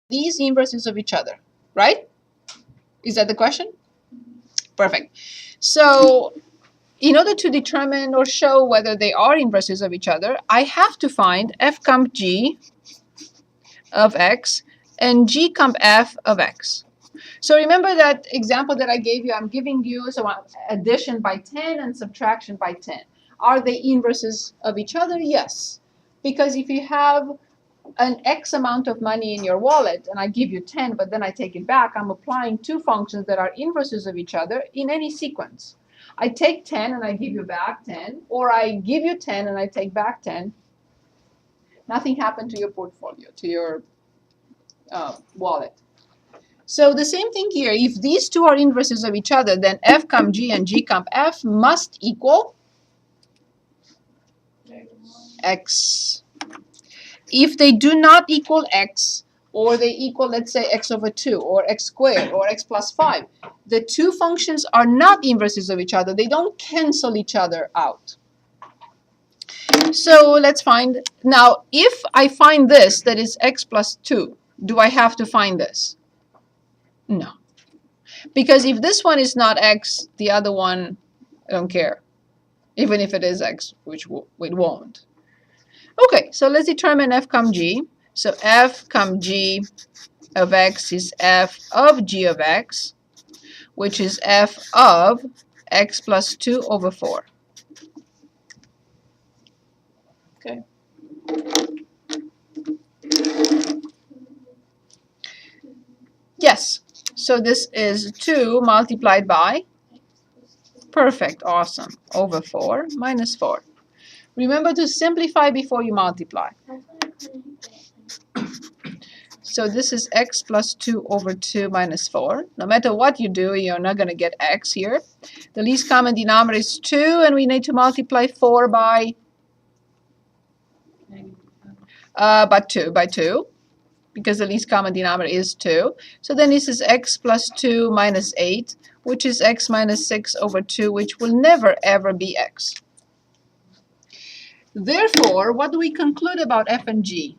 these inverses of each other, right? Is that the question? Perfect. So in order to determine or show whether they are inverses of each other, I have to find f comp g of x and g comp f of x. So remember that example that I gave you, I'm giving you addition by 10 and subtraction by 10. Are they inverses of each other? Yes. Because if you have an X amount of money in your wallet and I give you 10, but then I take it back, I'm applying two functions that are inverses of each other in any sequence. I take 10 and I give you back 10, or I give you 10 and I take back 10. Nothing happened to your portfolio, to your wallet. So the same thing here. If these two are inverses of each other, then f comp g and g comp f must equal x. If they do not equal x, or they equal, let's say, x over 2, or x squared, or x plus 5, the two functions are not inverses of each other. They don't cancel each other out. So let's find, now, if I find this, that is x plus 2, do I have to find this? No. Because if this one is not x, the other one, I don't care. Even if it is x, which it won't. Okay, so let's determine f comp g. So f comp g of x is f of g of x, which is f of x plus 2 over 4. Okay. Yes, so this is 2 multiplied by, perfect, awesome, over 4 minus 4. Remember to simplify before you multiply. So this is x plus 2 over 2 minus 4. No matter what you do, you're not going to get x here. The least common denominator is 2, and we need to multiply 4 by 2, because the least common denominator is 2. So then this is x plus 2 minus 8, which is x minus 6 over 2, which will never, ever be x. Therefore, what do we conclude about f and g?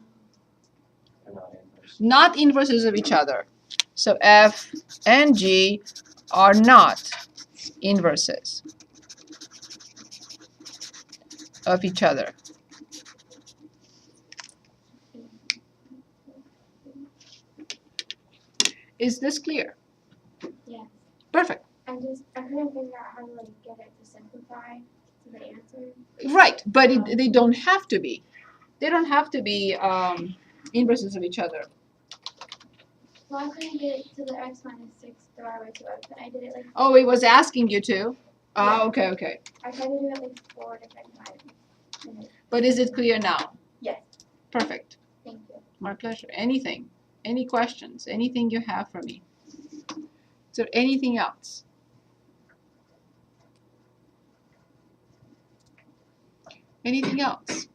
Not inverses of each other. So f and g are not inverses of each other. Is this clear? Yes. Perfect. I couldn't figure out how to get it to simplify to the answer. Right, but they don't have to be. They don't have to be inverses of each other. Well, I couldn't get it to the x minus 6 divided by 2. I did it like. Oh, it was asking you to? Yeah. Okay, okay. I tried to do it like 4 different times. But is it clear now? Yes. Perfect. Thank you. My pleasure. Anything? Any questions? Anything you have for me? Is there anything else? Anything else?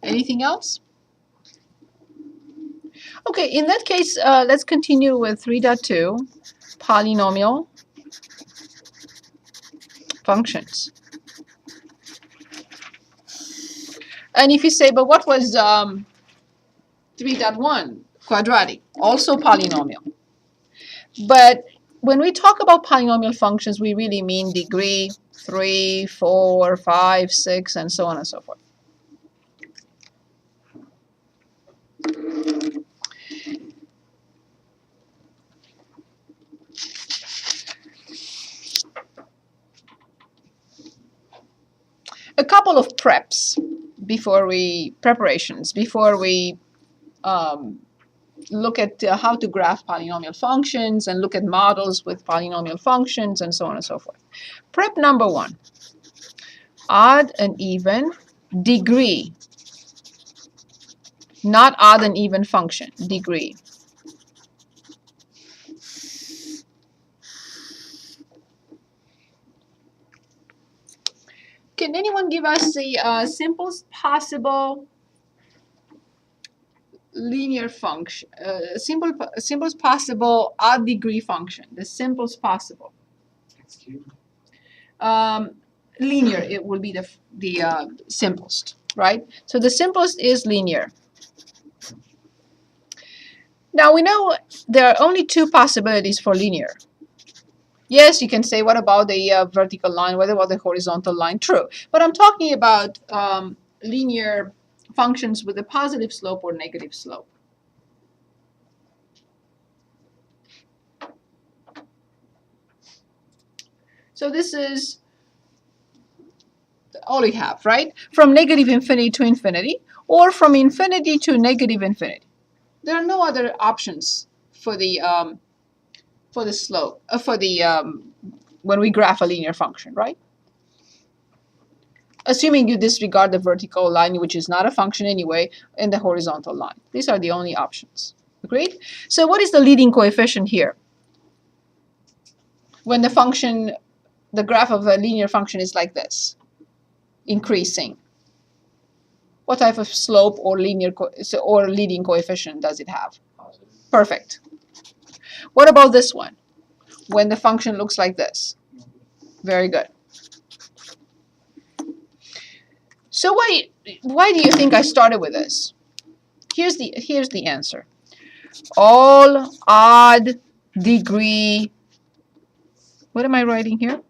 Anything else? Okay, in that case, let's continue with 3.2, polynomial functions. And if you say, but what was 3.1, quadratic, also polynomial. But when we talk about polynomial functions, we really mean degree 3, 4, 5, 6, and so on and so forth. A couple of preparations before we look at how to graph polynomial functions and look at models with polynomial functions and so on and so forth. Prep number 1, odd and even degree, not odd and even function, degree. Can anyone give us the simplest possible linear function, simplest possible odd degree function, the simplest possible? Linear, it will be the simplest. right? So the simplest is linear. Now we know there are only two possibilities for linear. Yes, you can say, what about the vertical line? What about the horizontal line? True. But I'm talking about linear functions with a positive slope or negative slope. So this is all we have, right? From negative infinity to infinity, or from infinity to negative infinity. There are no other options for the slope, when we graph a linear function, right? Assuming you disregard the vertical line, which is not a function anyway, and the horizontal line. These are the only options. Agreed? So what is the leading coefficient here? When the graph of a linear function is like this, increasing. What type of slope or leading coefficient does it have? Positive. Perfect. What about this one? When the function looks like this? Very good. So why do you think I started with this? Here's the answer. All odd degree, what am I writing here?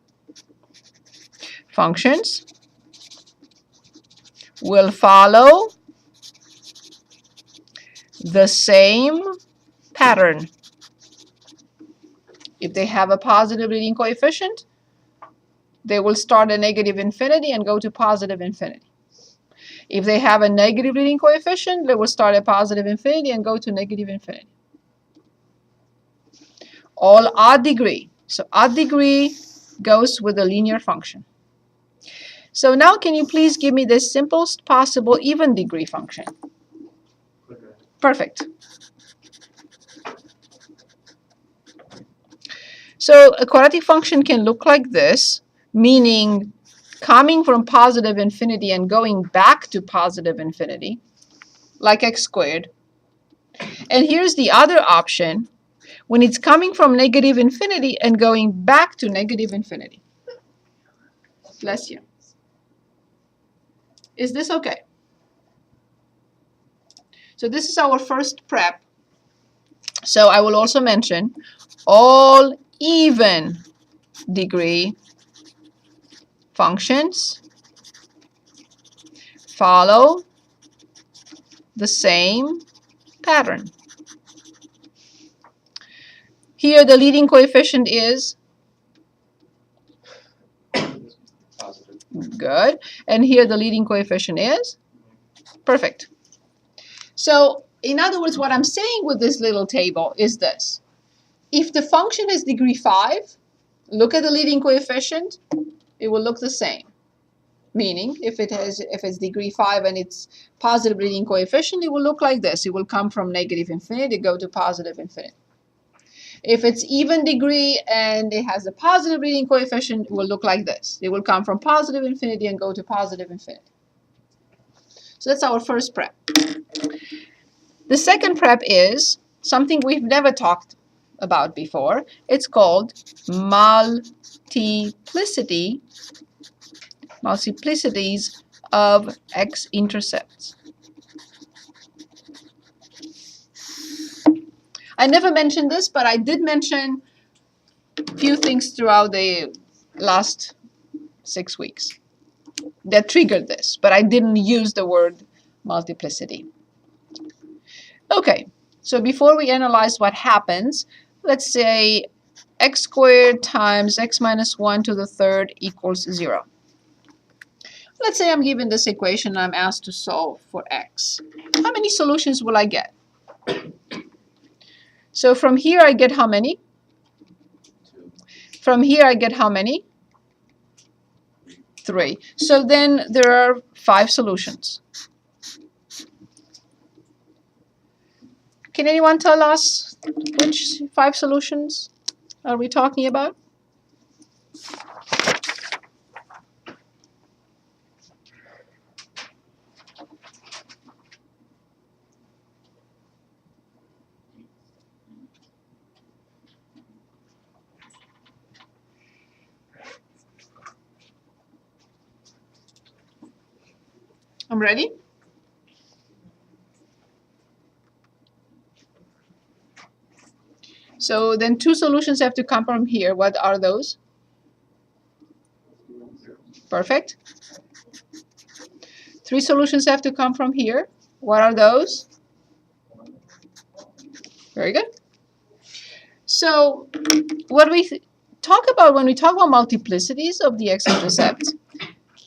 Functions will follow the same pattern. If they have a positive leading coefficient, they will start at negative infinity and go to positive infinity. If they have a negative leading coefficient, they will start at positive infinity and go to negative infinity. All odd degree. So odd degree goes with a linear function. So now can you please give me the simplest possible even degree function? Perfect. So a quadratic function can look like this, meaning coming from positive infinity and going back to positive infinity, like x squared. And here's the other option, when it's coming from negative infinity and going back to negative infinity. Bless you. Is this okay? So this is our first prep. So I will also mention all even degree functions follow the same pattern. Here the leading coefficient is Positive. good, and here the leading coefficient is perfect. So in other words, what I'm saying with this little table is this. If the function has degree 5, look at the leading coefficient, it will look the same. Meaning, if it's degree 5 and it's positive leading coefficient, it will look like this. It will come from negative infinity, go to positive infinity. If it's even degree and it has a positive leading coefficient, it will look like this. It will come from positive infinity and go to positive infinity. So that's our first prep. The second prep is something we've never talked about before. It's called multiplicities of X-intercepts. I never mentioned this, but I did mention a few things throughout the last 6 weeks that triggered this, but I didn't use the word multiplicity. Okay, so before we analyze what happens, let's say x squared times x minus 1 to the third equals 0. Let's say I'm given this equation and I'm asked to solve for x. How many solutions will I get? So from here I get how many? 2. From here I get how many? 3. So then there are 5 solutions. Can anyone tell us which 5 solutions are we talking about? I'm ready. So then two solutions have to come from here. What are those? Perfect. Three solutions have to come from here. What are those? Very good. So what we talk about when we talk about multiplicities of the x-intercepts,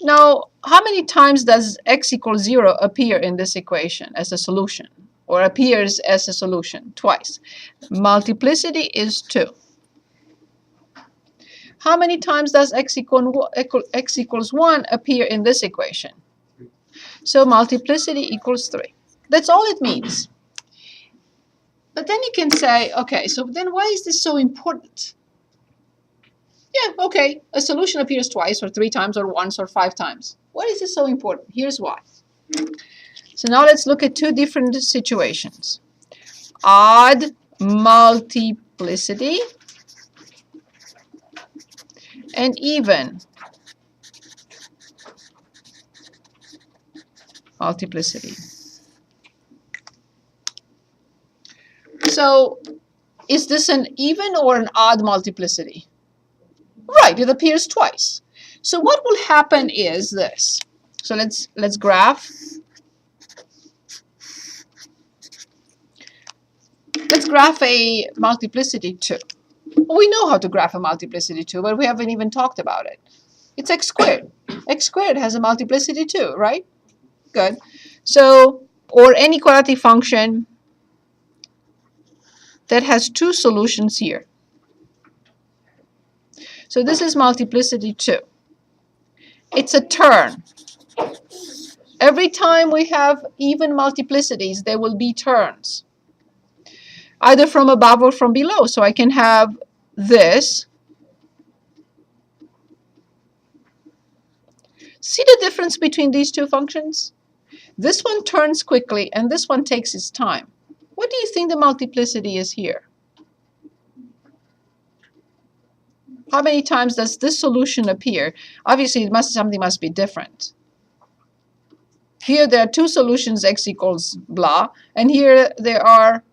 now how many times does x equals 0 appear in this equation as a solution, or appears as a solution? Twice. Multiplicity is 2. How many times does x equals 1 appear in this equation? So multiplicity equals 3. That's all it means. But then you can say, okay, so then why is this so important? Yeah, okay, a solution appears twice or 3 times or once or 5 times. Why is this so important? Here's why. So now let's look at two different situations. Odd multiplicity and even multiplicity. So is this an even or an odd multiplicity? Right, it appears twice. So what will happen is this. So let's graph. Let's graph a multiplicity 2. We know how to graph a multiplicity 2, but we haven't even talked about it. It's x squared. X squared has a multiplicity 2, right? Good. So, or any quadratic function that has 2 solutions here. So this is multiplicity 2. It's a turn. Every time we have even multiplicities, there will be turns, either from above or from below. So I can have this. See the difference between these two functions? This one turns quickly and this one takes its time. What do you think the multiplicity is here? How many times does this solution appear? Obviously, something must be different. Here there are 2 solutions, x equals blah, and here there are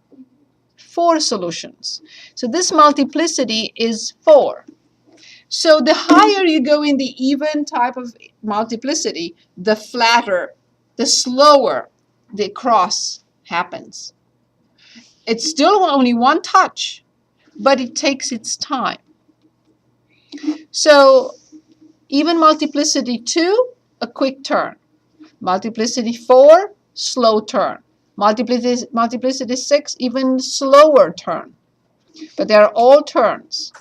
4 solutions. So this multiplicity is 4. So the higher you go in the even type of multiplicity, the flatter, the slower the cross happens. It's still only one touch, but it takes its time. So even multiplicity 2, a quick turn. Multiplicity 4, slow turn. Multiplicity 6, even slower turn. But they are all turns.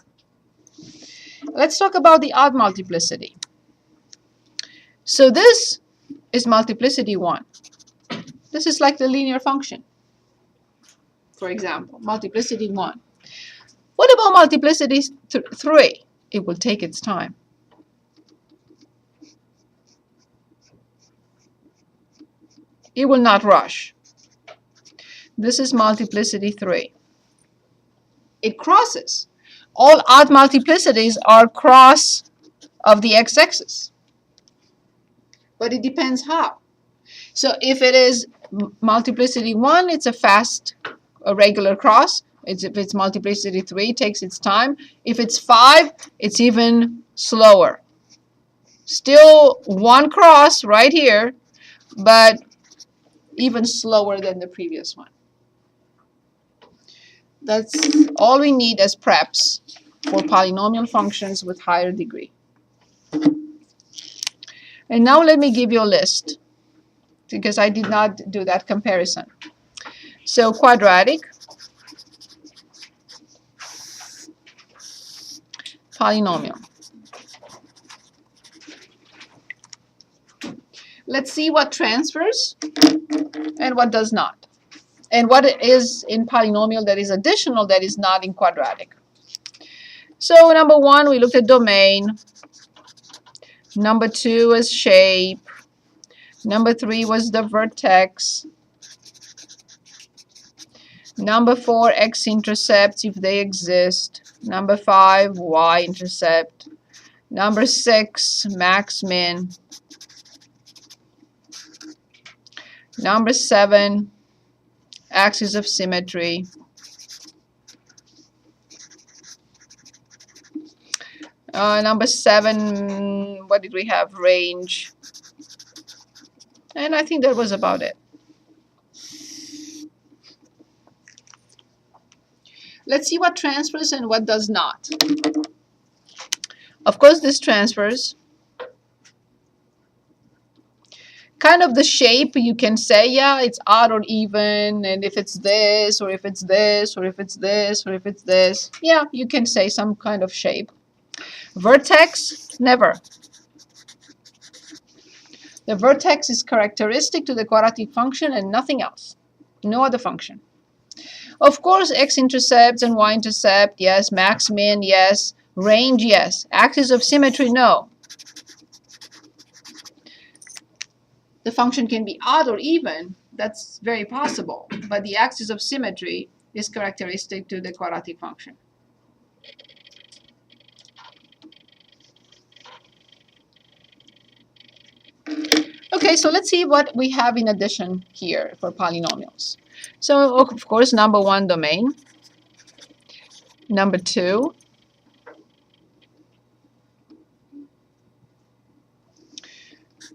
Let's talk about the odd multiplicity. So this is multiplicity 1. This is like the linear function, for example, multiplicity 1. What about multiplicity 3? It will take its time. It will not rush. This is multiplicity 3. It crosses. All odd multiplicities are cross of the x-axis. But it depends how. So if it is multiplicity 1, it's a regular cross. If it's multiplicity 3, it takes its time. If it's 5, it's even slower. Still one cross right here, but even slower than the previous one. That's all we need as preps for polynomial functions with higher degree. And now let me give you a list, because I did not do that comparison. So quadratic, polynomial. Let's see what transfers and what does not, and what is in polynomial that is additional that is not in quadratic. So number 1, we looked at domain. Number 2 was shape. Number 3 was the vertex. Number 4, x-intercepts if they exist. Number 5, y-intercept. Number 6, max min. Number 7, axis of symmetry. Number 7, what did we have? Range. And I think that was about it. Let's see what transfers and what does not. Of course, this transfers. Kind of the shape, you can say, yeah, it's odd or even, and if it's this, or if it's this, or if it's this, or if it's this, yeah, you can say some kind of shape. Vertex, never. The vertex is characteristic to the quadratic function and nothing else. No other function. Of course, X-intercepts and Y-intercept, yes. Max, min, yes. Range, yes. Axis of symmetry, no. The function can be odd or even. That's very possible. But the axis of symmetry is characteristic to the quadratic function. Okay, so let's see what we have in addition here for polynomials. So, of course, number 1, domain. Number 2,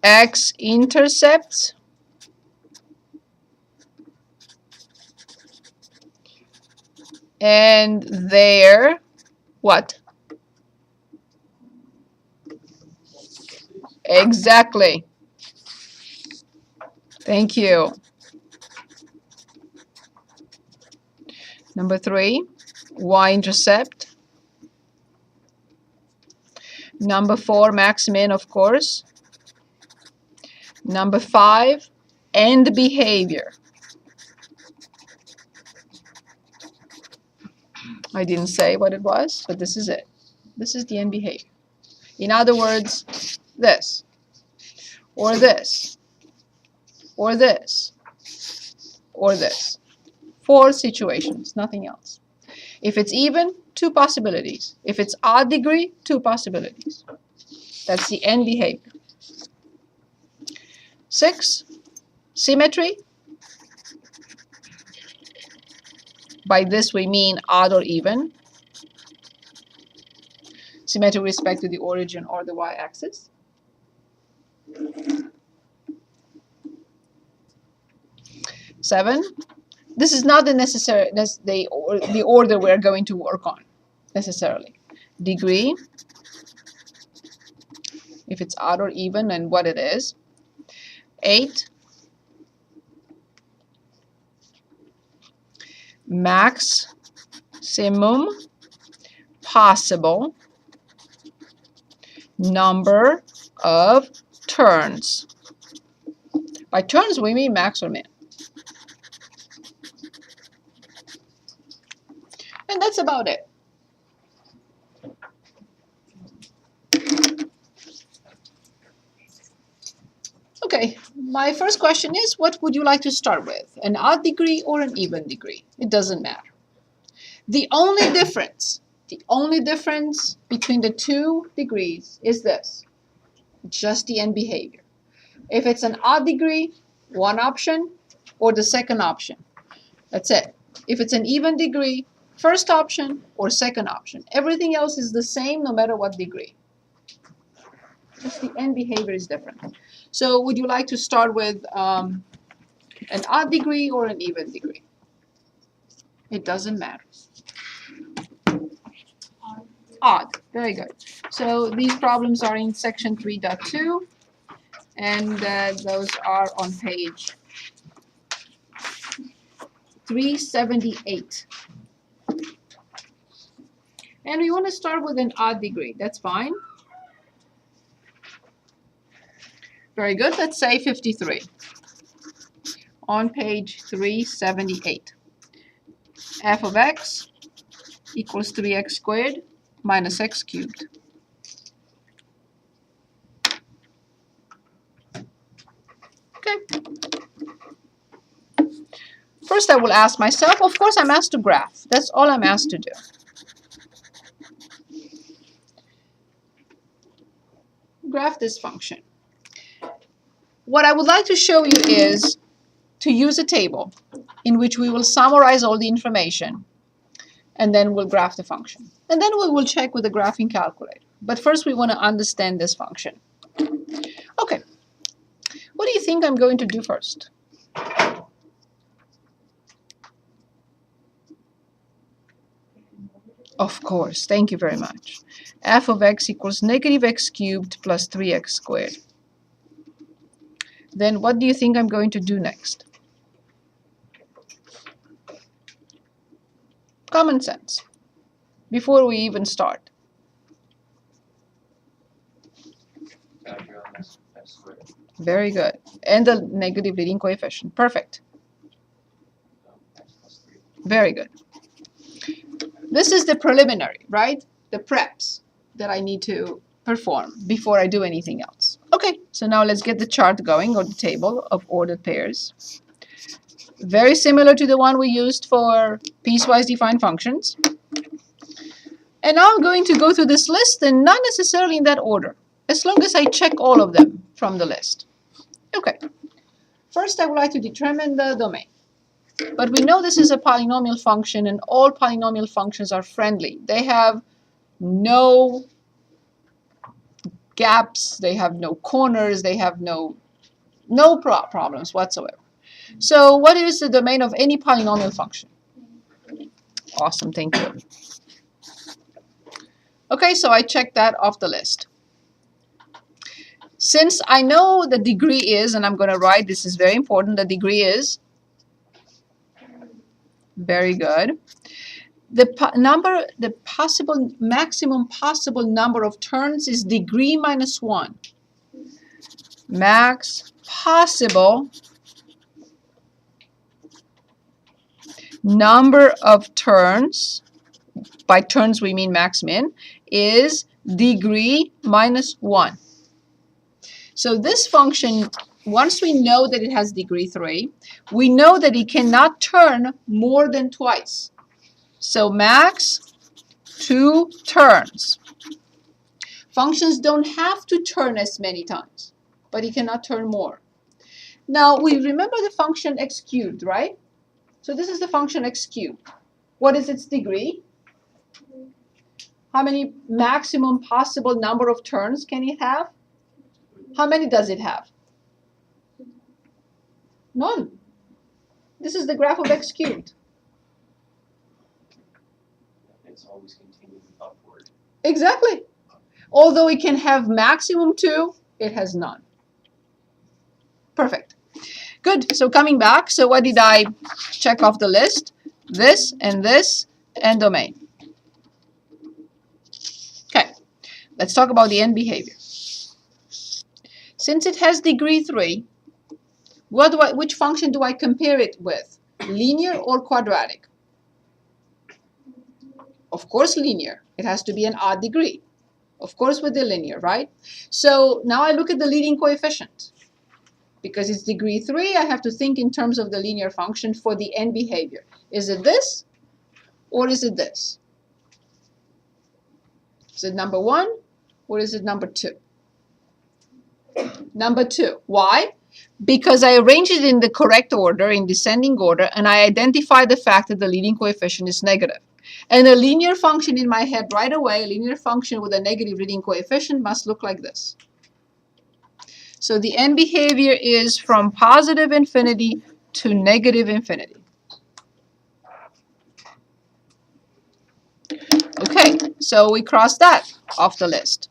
X-intercepts. And their what? Exactly. Thank you. Number 3, Y-intercept. Number 4, max min, of course. Number 5, end behavior. I didn't say what it was, but this is it. This is the end behavior. In other words, this, or this, or this, or this. 4 situations, nothing else. If it's even, 2 possibilities. If it's odd degree, 2 possibilities. That's the end behavior. 6, symmetry. By this we mean odd or even. Symmetry with respect to the origin or the y-axis. 7, this is not the necessary the order we're going to work on necessarily. Degree, if it's odd or even and what it is. 8, maximum possible number of turns. By turns we mean max or min. And that's about it. Okay, my first question is, what would you like to start with? An odd degree or an even degree? It doesn't matter. The only difference between the 2 degrees is this, just the end behavior. If it's an odd degree, one option or the second option. That's it. If it's an even degree, first option or second option. Everything else is the same no matter what degree. Just the end behavior is different. So would you like to start with an odd degree or an even degree? It doesn't matter. Odd. Very good. So these problems are in section 3.2, and those are on page 378. And we want to start with an odd degree. That's fine. Very good. Let's say 53 on page 378. F of x equals 3x squared minus x cubed. Okay. First I will ask myself, of course I'm asked to graph. That's all I'm asked to do. Graph this function. What I would like to show you is to use a table in which we will summarize all the information, and then we'll graph the function. And then we will check with the graphing calculator. But first we want to understand this function. Okay, what do you think I'm going to do first? Of course, thank you very much. F of x equals negative x cubed plus 3x squared. Then what do you think I'm going to do next? Common sense, before we even start. Factor on x squared. Very good. And the negative leading coefficient. Perfect. X plus 3. Very good. This is the preliminary, right? The preps that I need to perform before I do anything else. Okay, so now let's get the chart going, or the table of ordered pairs. Very similar to the one we used for piecewise defined functions. And now I'm going to go through this list, and not necessarily in that order, as long as I check all of them from the list. Okay, first I would like to determine the domain. But we know this is a polynomial function, and all polynomial functions are friendly. They have no gaps, they have no corners, they have no problems whatsoever. So what is the domain of any polynomial function? Awesome, thank you. Okay, so I checked that off the list. Since I know the degree is, and I'm going to write, this is very important, the degree is, very good. The maximum possible number of turns is degree minus 1. Max possible number of turns, by turns we mean max min, is degree minus 1. So this function, once we know that it has degree 3, we know that it cannot turn more than twice. So max 2 turns. Functions don't have to turn as many times, but it cannot turn more. Now we remember the function x cubed, right? So this is the function x cubed. What is its degree? How many maximum possible number of turns can it have? How many does it have? None. This is the graph of x cubed. It's always continuing upward. Exactly. Although it can have maximum 2, it has none. Perfect. Good. So coming back, so what did I check off the list? This, and domain. Okay. Let's talk about the end behavior. Since it has degree 3, which function do I compare it with? Linear or quadratic? Of course linear. It has to be an odd degree. Of course with the linear, right? So now I look at the leading coefficient. Because it's degree 3, I have to think in terms of the linear function for the end behavior. Is it this or is it this? Is it number 1 or is it number 2? Number 2. Why? Because I arranged it in the correct order, in descending order, and I identified the fact that the leading coefficient is negative. And a linear function in my head right away, a linear function with a negative leading coefficient must look like this. So the end behavior is from positive infinity to negative infinity. Okay, so we crossed that off the list.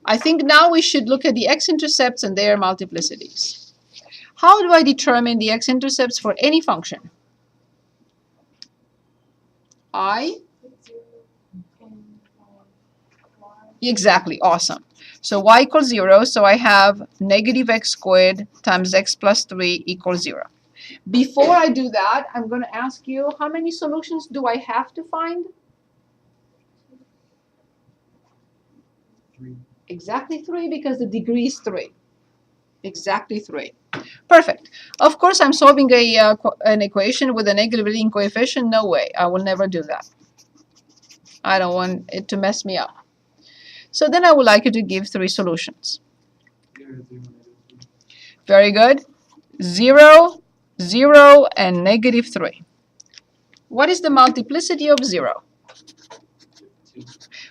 I think now we should look at the x-intercepts and their multiplicities. How do I determine the x-intercepts for any function? Exactly, awesome. So y equals 0, so I have negative x squared times x plus 3 equals 0. Before I do that, I'm going to ask you, how many solutions do I have to find? 3. Exactly 3, because the degree is 3. Exactly 3. Perfect. Of course, I'm solving an equation with a negative leading coefficient. No way. I will never do that. I don't want it to mess me up. So then I would like you to give 3 solutions. Very good. 0, 0, and negative 3. What is the multiplicity of 0? 2.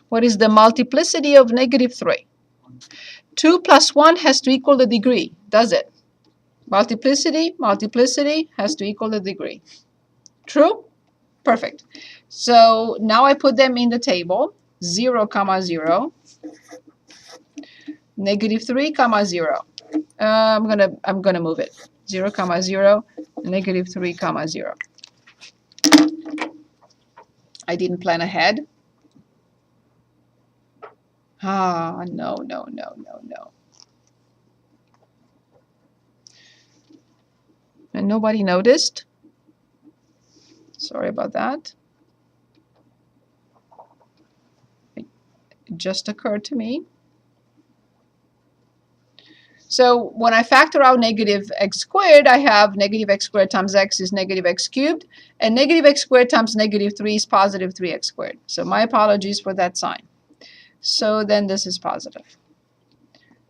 What is the multiplicity of negative 3? 2 plus 1 has to equal the degree, does it? Multiplicity has to equal the degree. True? Perfect. So now I put them in the table. 0, 0, negative 3, 0. I'm gonna move it. 0, 0, negative 3, 0. I didn't plan ahead. Ah, no. And nobody noticed. Sorry about that. It just occurred to me. So when I factor out negative x squared, I have negative x squared times x is negative x cubed, and negative x squared times negative 3 is positive 3x squared. So my apologies for that sign. So then this is positive.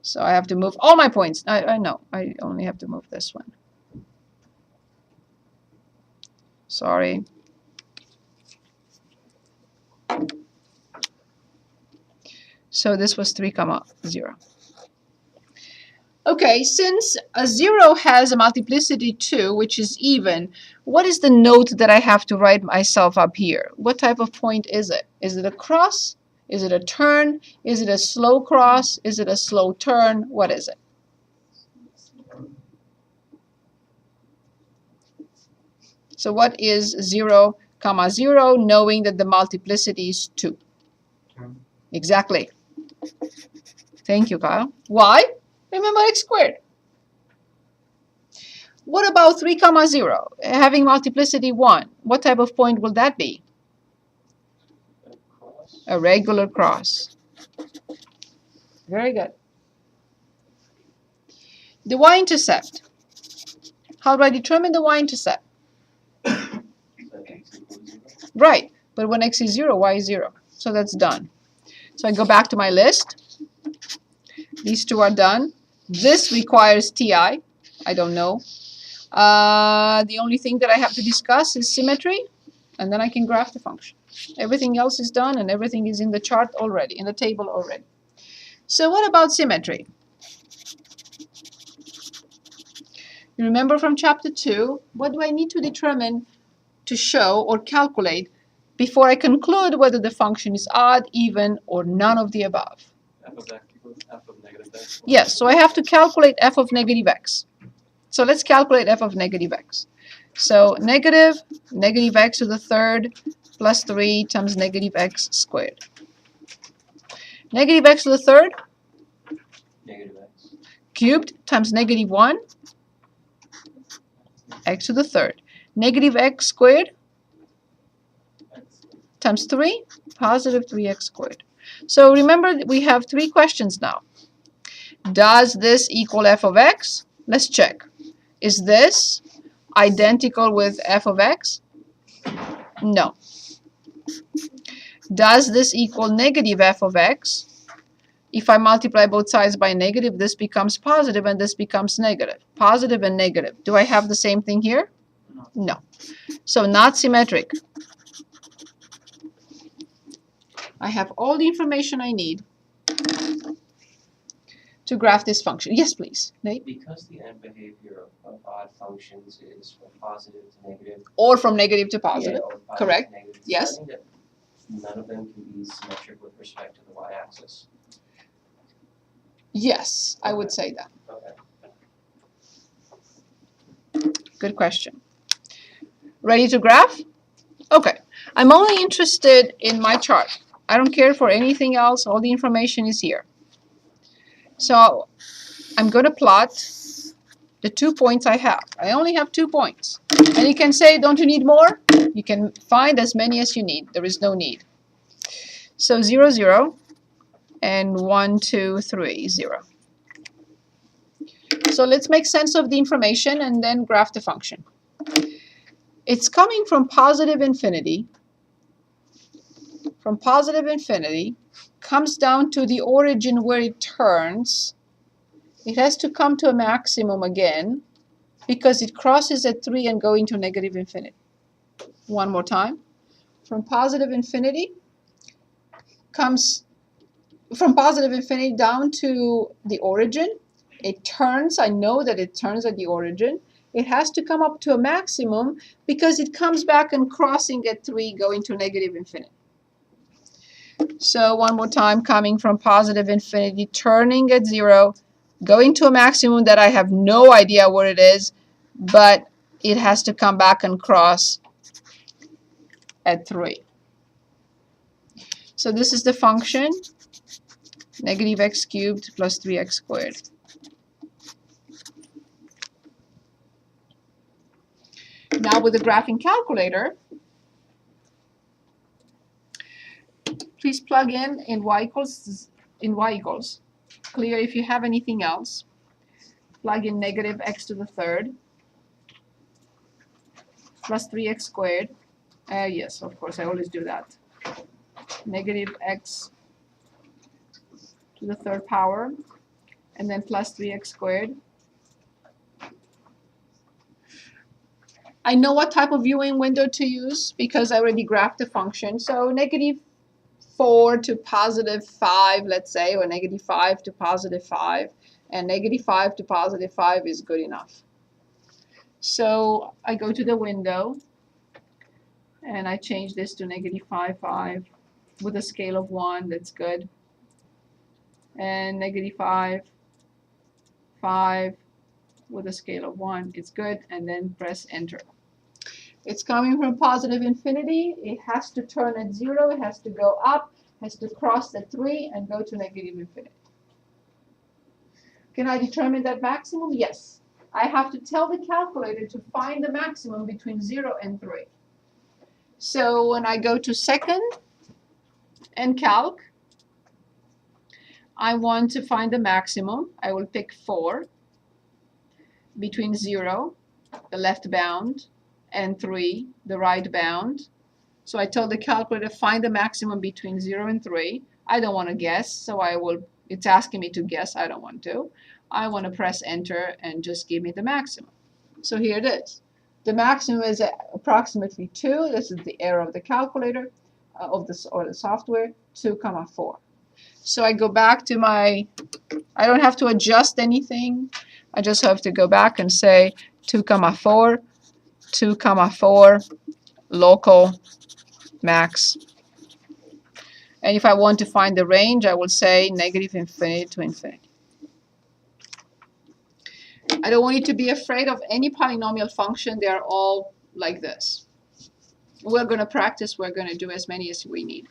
So I have to move all my points. I know, I only have to move this one. Sorry. So this was 3, 0. Okay, since a 0 has a multiplicity 2, which is even, what is the note that I have to write myself up here? What type of point is it? Is it a cross? Is it a turn? Is it a slow cross? Is it a slow turn? What is it? So what is 0, 0, knowing that the multiplicity is 2? Turn. Exactly. Thank you, Kyle. Why? Remember x squared. What about 3, 0? Having multiplicity 1. What type of point will that be? A regular cross. Very good. The y-intercept. How do I determine the y-intercept? Right, but when x is 0, y is 0. So that's done. So I go back to my list. These two are done. This requires TI. I don't know. The only thing that I have to discuss is symmetry, and then I can graph the function. Everything else is done, and everything is in the chart already, in the table already. So what about symmetry? You remember from chapter 2, what do I need to determine to show or calculate before I conclude whether the function is odd, even, or none of the above? F of x equals f of negative x. Yes, so I have to calculate f of negative x. So let's calculate f of negative x. So negative x to the third plus 3 times negative x squared. Negative x to the third Negative x. cubed times negative 1 x to the third. Negative x squared X. times 3, positive 3x squared. So remember, we have 3 questions now. Does this equal f of x? Let's check. Is this identical with f of x? No. Does this equal negative f of x? If I multiply both sides by negative, this becomes positive and this becomes negative. Positive and negative. Do I have the same thing here? No. So not symmetric. I have all the information I need to graph this function. Yes, please, Nate. Because the end behavior of odd functions is from positive to negative. Or from negative to positive. Yeah, or positive Correct. to negative. Yes. So I think that none of them can be symmetric with respect to the y-axis. Yes, I would say that. Okay. Good question. Ready to graph? Okay. I'm only interested in my chart. I don't care for anything else. All the information is here. So I'm going to plot the 2 points I have. I only have 2 points. And you can say, don't you need more? You can find as many as you need. There is no need. So 0, 0, and 1, 2, 3, 0. So let's make sense of the information and then graph the function. It's coming from positive infinity. From positive infinity, comes down to the origin where it turns. It has to come to a maximum again. because it crosses at 3 and go into negative infinity. One more time. From positive infinity down to the origin. It turns, I know that it turns at the origin. It has to come up to a maximum because it comes back and crossing at 3 going to negative infinity. So one more time, coming from positive infinity, turning at 0, going to a maximum that I have no idea what it is, but it has to come back and cross at 3. So this is the function, negative x cubed plus 3x squared. Now with the graphing calculator, please plug in y equals. Clear if you have anything else. Plug in negative x to the third plus 3x squared. Yes, of course, I always do that. Negative x to the third power, and then plus 3x squared. I know what type of viewing window to use because I already graphed the function. So negative 4 to positive 5, let's say, or negative 5 to positive 5, and negative 5 to positive 5 is good enough. So I go to the window, and I change this to negative 5, 5, with a scale of 1, that's good. And negative 5, 5, with a scale of 1, it's good, and then press enter. It's coming from positive infinity. It has to turn at 0, it has to go up, has to cross the 3 and go to negative infinity. Can I determine that maximum? Yes. I have to tell the calculator to find the maximum between 0 and 3. So when I go to second and calc, I want to find the maximum. I will pick 4 between 0, the left bound, and 3, the right bound. So I tell the calculator find the maximum between 0 and 3. I don't want to guess, so it's asking me to guess. I don't want to. I want to press enter and just give me the maximum. So here it is. The maximum is approximately 2. This is the error of the calculator, or the software, 2, 4. So I go back to I don't have to adjust anything. I just have to go back and say 2, 4, 2, 4, local max. And if I want to find the range, I will say negative infinity to infinity. I don't want you to be afraid of any polynomial function. They are all like this. We're going to practice. We're going to do as many as we need.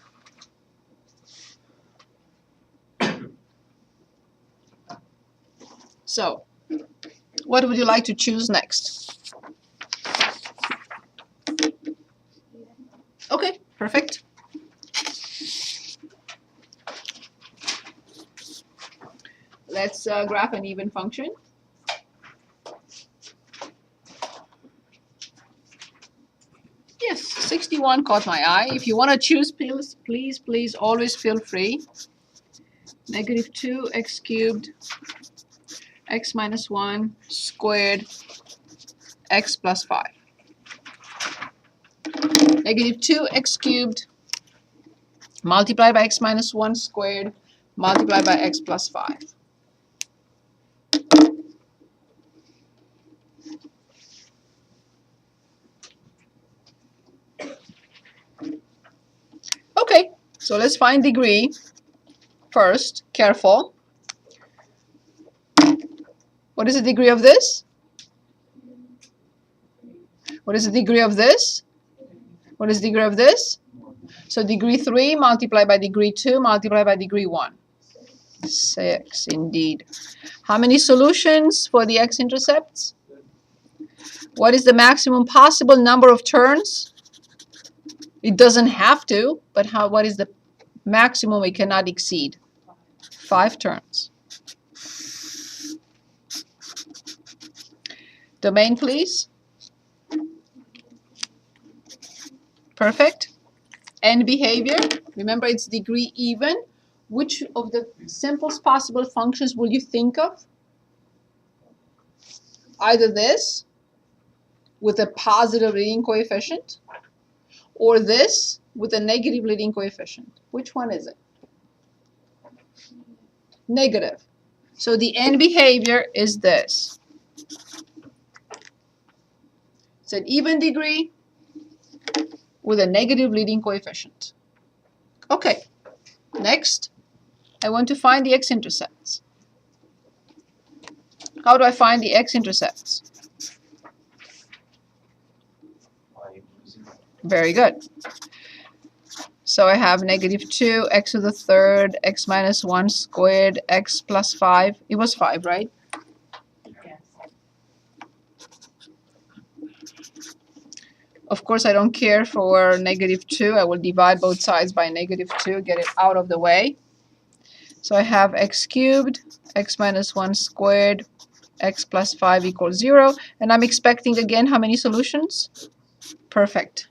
So, what would you like to choose next? Okay, perfect. Let's graph an even function. Yes, 61 caught my eye. If you want to choose, please always feel free. Negative 2x cubed x minus 1 squared x plus 5. Negative 2x cubed multiplied by x minus 1 squared multiplied by x plus 5. Okay, so let's find degree first. Careful. What is the degree of this? What is the degree of this? What is the degree of this? So degree 3 multiplied by degree 2 multiplied by degree 1. 6, indeed. How many solutions for the x-intercepts? What is the maximum possible number of turns? It doesn't have to, but what is the maximum we cannot exceed? 5 turns. Domain, please. Perfect. And behavior. Remember, it's degree even. Which of the simplest possible functions will you think of? Either this with a positive leading coefficient, or this with a negative leading coefficient? Which one is it? Negative. So the end behavior is this. It's an even degree with a negative leading coefficient. Okay, next, I want to find the x-intercepts. How do I find the x-intercepts? Very good. So I have -2, x to the third, x minus 1 squared, x plus 5. It was 5, right? Yes. Of course, I don't care for -2. I will divide both sides by -2, get it out of the way. So I have x cubed, x minus 1 squared, x plus 5 equals 0. And I'm expecting again how many solutions? Perfect.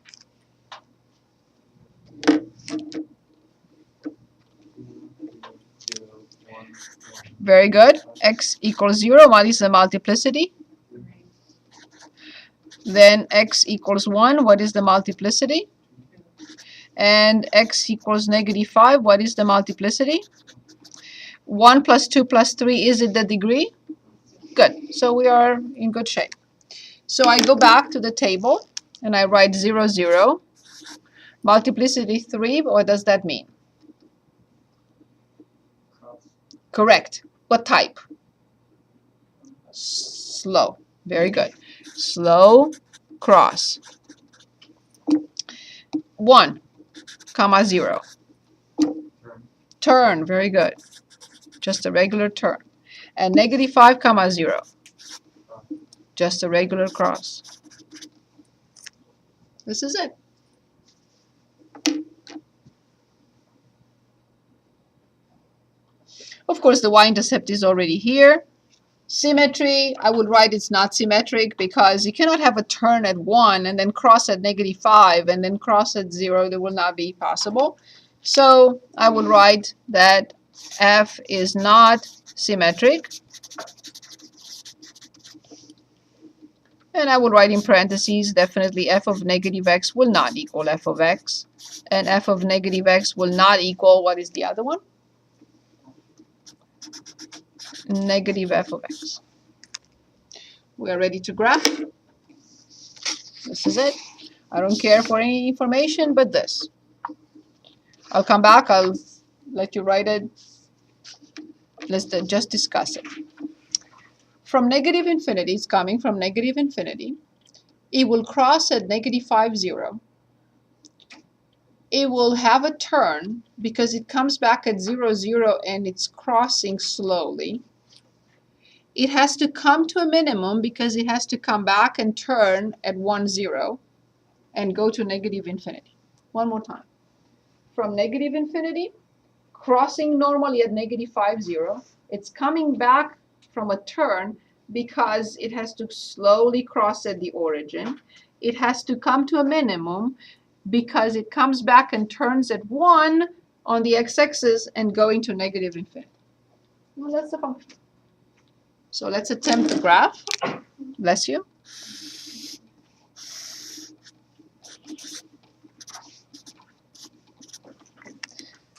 Very good. X equals 0. What is the multiplicity? Then x equals 1. What is the multiplicity? And x equals -5. What is the multiplicity? 1 plus 2 plus 3, is it the degree? Good. So we are in good shape. So I go back to the table and I write 0, 0. Multiplicity 3, what does that mean? Correct. What type? Slow. Very good. Slow cross. 1, comma 0. Turn. Very good. Just a regular turn. And -5, comma 0. Just a regular cross. This is it. Of course, the y-intercept is already here. Symmetry, I would write it's not symmetric because you cannot have a turn at 1 and then cross at -5 and then cross at 0. That will not be possible. So I would write that f is not symmetric. And I would write in parentheses, definitely f of -x will not equal f of x. And f of -x will not equal, what is the other one? Negative f of x. We are ready to graph. This is it. I don't care for any information but this. I'll come back. I'll let you write it. Let's just discuss it. From negative infinity, it's coming from negative infinity. It will cross at -5, 0. It will have a turn because it comes back at 0, 0 and it's crossing slowly. It has to come to a minimum because it has to come back and turn at 1, 0 and go to negative infinity. One more time. From negative infinity, crossing normally at -5, 0, it's coming back from a turn because it has to slowly cross at the origin. It has to come to a minimum because it comes back and turns at 1 on the x-axis and going to negative infinity. Well, that's the function. So let's attempt the graph. Bless you.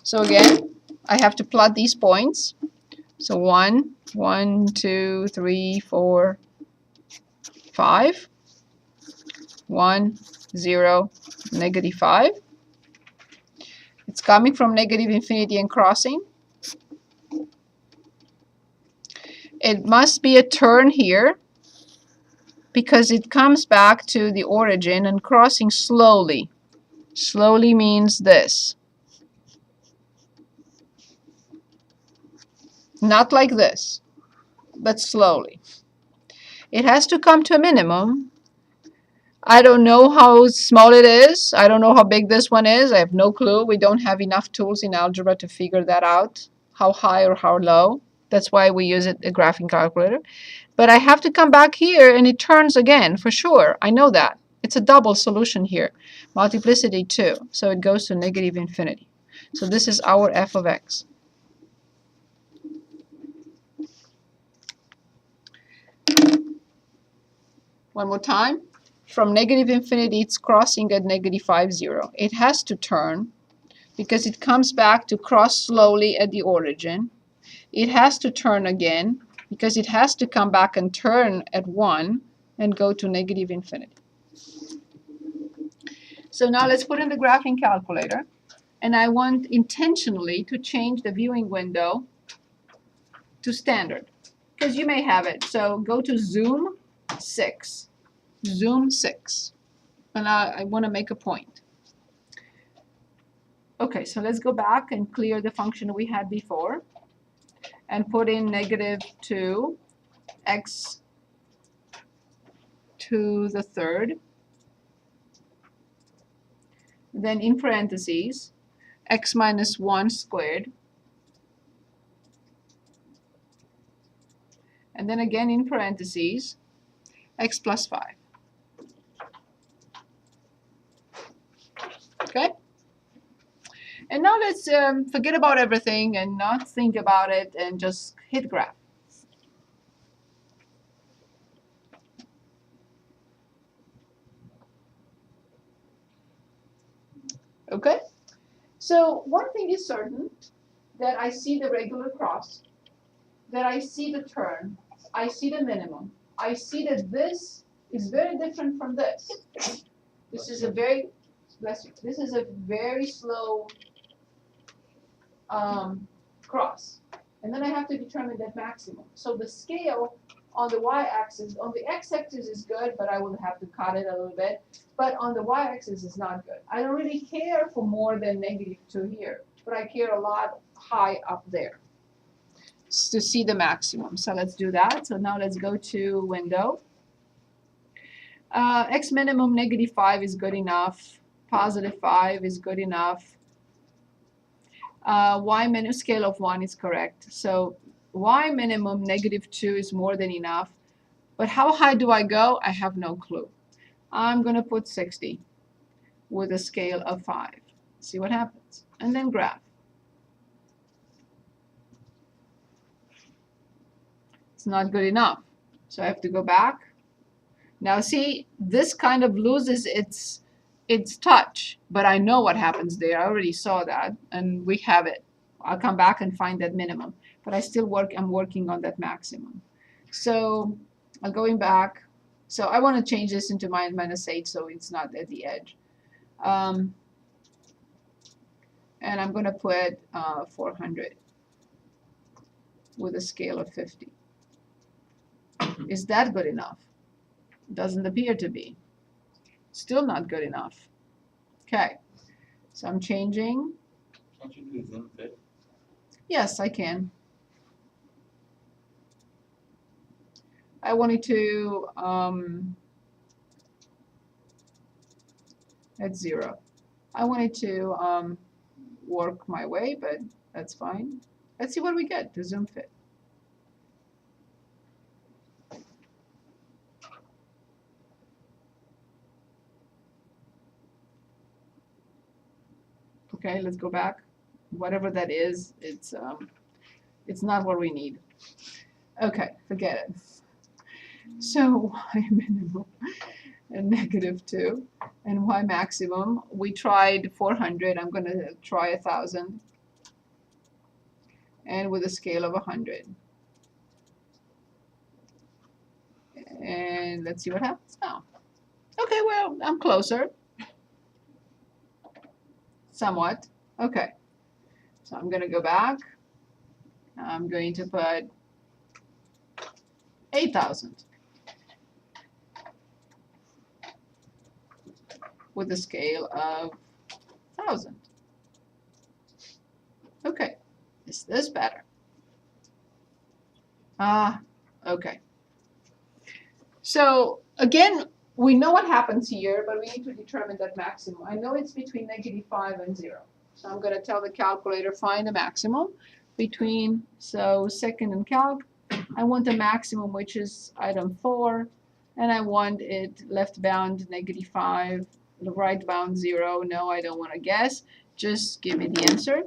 So again, I have to plot these points. So 1, 1, 2, 3, 4, 5. 1, 0, -5. It's coming from negative infinity and crossing. It must be a turn here because it comes back to the origin and crossing slowly. Slowly means this. Not like this, but slowly. It has to come to a minimum. I don't know how small it is. I don't know how big this one is. I have no clue. We don't have enough tools in algebra to figure that out, how high or how low. That's why we use a graphing calculator. But I have to come back here and it turns again, for sure. I know that. It's a double solution here. Multiplicity 2. So it goes to negative infinity. So this is our f of x. One more time. from negative infinity, it's crossing at negative 5, 0. It has to turn because it comes back to cross slowly at the origin. It has to turn again because it has to come back and turn at 1 and go to negative infinity. So now let's put in the graphing calculator. And I want intentionally to change the viewing window to standard, because you may have it. So go to zoom 6. Zoom 6. And I want to make a point. Okay, so let's go back and clear the function we had before and put in negative 2 x to the third. Then in parentheses, x minus 1 squared. And then again in parentheses, x plus 5. Okay? And now let's forget about everything and not think about it and just hit graph. Okay? So one thing is certain, that I see the regular cross, that I see the turn, I see the minimum. I see that this is very different from this. This is a very, bless you, this is a very slow cross. And then I have to determine that maximum. So the scale on the y-axis, on the x-axis is good, but I will have to cut it a little bit. But on the y-axis is not good. I don't really care for more than negative 2 here, but I care a lot high up there to see the maximum. So let's do that. So now let's go to window. X minimum negative 5 is good enough. Positive 5 is good enough. Y minimum scale of 1 is correct. So y minimum negative 2 is more than enough. But how high do I go? I have no clue. I'm going to put 60 with a scale of 5. See what happens. And then graph. It's not good enough. So I have to go back. Now see, this kind of loses its touch, but I know what happens there. I already saw that, and we have it. I'll come back and find that minimum. But I'm working on that maximum. So I'm going back. So I want to change this into -8 so it's not at the edge. And I'm going to put 400 with a scale of 50. Is that good enough? Doesn't appear to be. Still not good enough. Okay, so I'm changing. Can't you do zoom fit? Yes, I can. I wanted to at 0. I wanted to work my way, but that's fine. Let's see what we get to zoom fit. Okay, let's go back. Whatever that is, it's not what we need. Okay, forget it. So y minimum and negative 2, and y maximum. We tried 400. I'm going to try 1,000, and with a scale of 100. And let's see what happens now. Okay, well, I'm closer. Somewhat. Okay. So I'm going to go back. I'm going to put 8,000 with a scale of 1,000. Okay. Is this better? Okay. So again, we know what happens here, but we need to determine that maximum. I know it's between -5 and 0. So I'm going to tell the calculator, find the maximum between, so second and calc. I want the maximum, which is item 4, and I want it left bound -5, the right bound 0. No, I don't want to guess. Just give me the answer.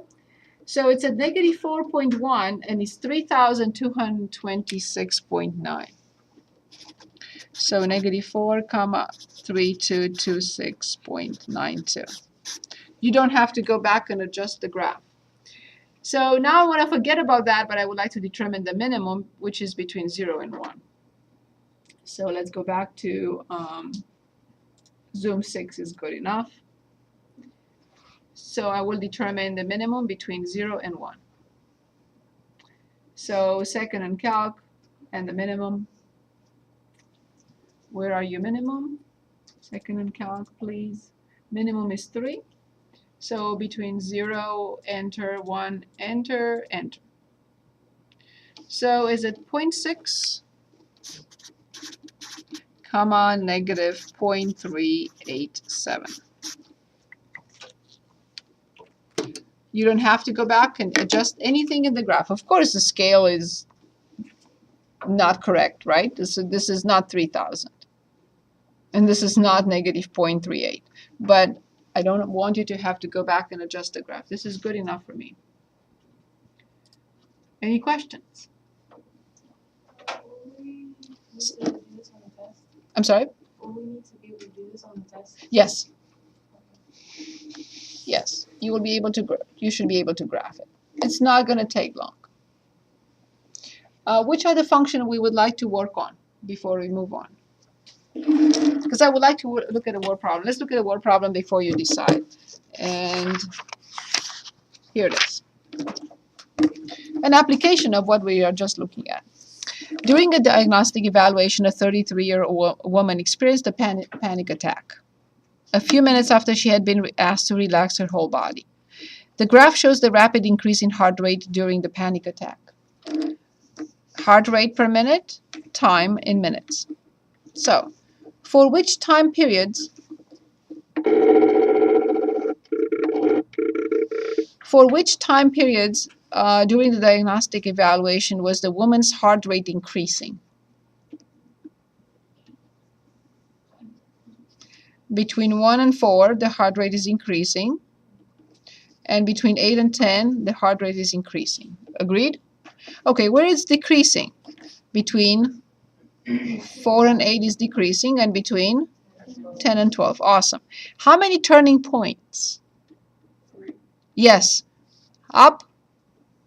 So it's at -4.1, and it's 3,226.9. So negative 4, comma 3226.92. You don't have to go back and adjust the graph. So now I want to forget about that, but I would like to determine the minimum, which is between 0 and 1. So let's go back to Zoom 6 is good enough. So I will determine the minimum between 0 and 1. So second and calc and the minimum. Where are you minimum? Second and calc, please. Minimum is 3. So between 0, enter, 1, enter, enter. So is it 0.6, comma, negative 0.387. You don't have to go back and adjust anything in the graph. Of course, the scale is not correct, right? This is not 3,000. And this is not negative 0.38. But I don't want you to have to go back and adjust the graph. This is good enough for me. Any questions? I'm sorry? Will we need to be able to do this on the test? Yes. Yes, you will be able to. You should be able to graph it. It's not going to take long. Which are the functions we would like to work on before we move on? Because I would like to look at a word problem. Let's look at a word problem before you decide. And here it is. An application of what we are just looking at. During a diagnostic evaluation, a 33-year-old woman experienced a panic attack a few minutes after she had been asked to relax her whole body. The graph shows the rapid increase in heart rate during the panic attack. Heart rate per minute, time in minutes. So, for which time periods during the diagnostic evaluation was the woman's heart rate increasing? Between 1 and 4, the heart rate is increasing. And between 8 and 10, the heart rate is increasing. Agreed? Okay, where is decreasing? Between 4 and 8 is decreasing, and between 10 and 12. Awesome. How many turning points? 3. Yes. Up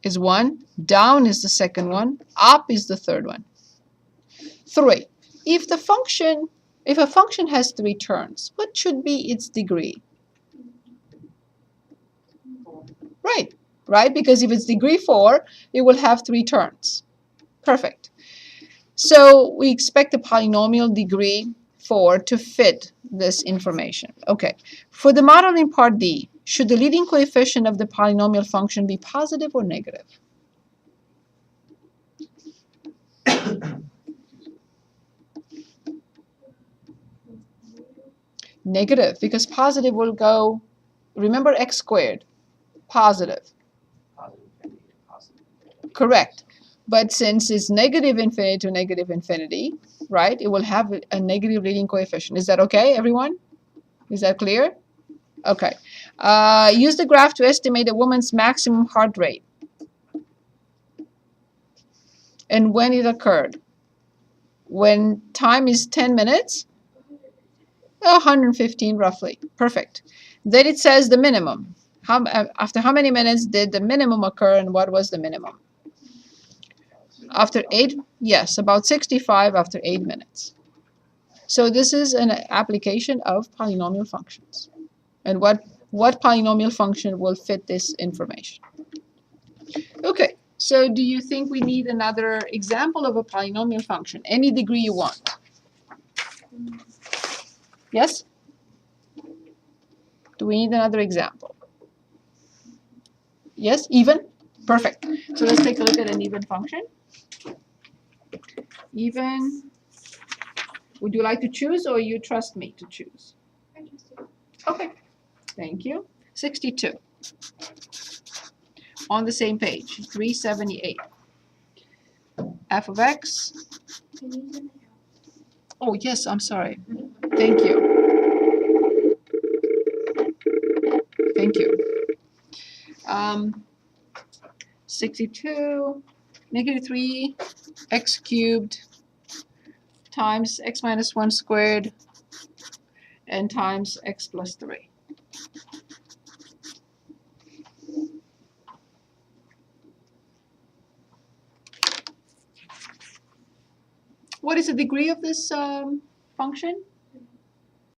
is 1, down is the second one, up is the third one. 3. If a function has 3 turns, what should be its degree? Right? Because if it's degree 4, it will have 3 turns. Perfect. So we expect a polynomial degree 4 to fit this information. Okay. For the model in part D, should the leading coefficient of the polynomial function be positive or negative? Negative, because positive will go, remember x squared, positive. Positive infinity to positive infinity. Correct. But since it's negative infinity to negative infinity, right, it will have a negative leading coefficient. Is that okay, everyone? Is that clear? Okay. Use the graph to estimate a woman's maximum heart rate and when it occurred. When time is 10 minutes, 115 roughly. Perfect. Then it says the minimum. After how many minutes did the minimum occur, and what was the minimum? After 8, yes, about 65 after 8 minutes. So this is an application of polynomial functions. And what polynomial function will fit this information? Okay, so do you think we need another example of a polynomial function? Any degree you want. Yes? Do we need another example? Yes, even? Perfect. So let's take a look at an even function. Even. Would you like to choose, or you trust me to choose? Okay, thank you. 62. On the same page, 378. F of x. Oh, yes, I'm sorry. Thank you. Thank you. 62, negative 3, x cubed times x minus 1 squared and times x plus 3. What is the degree of this function?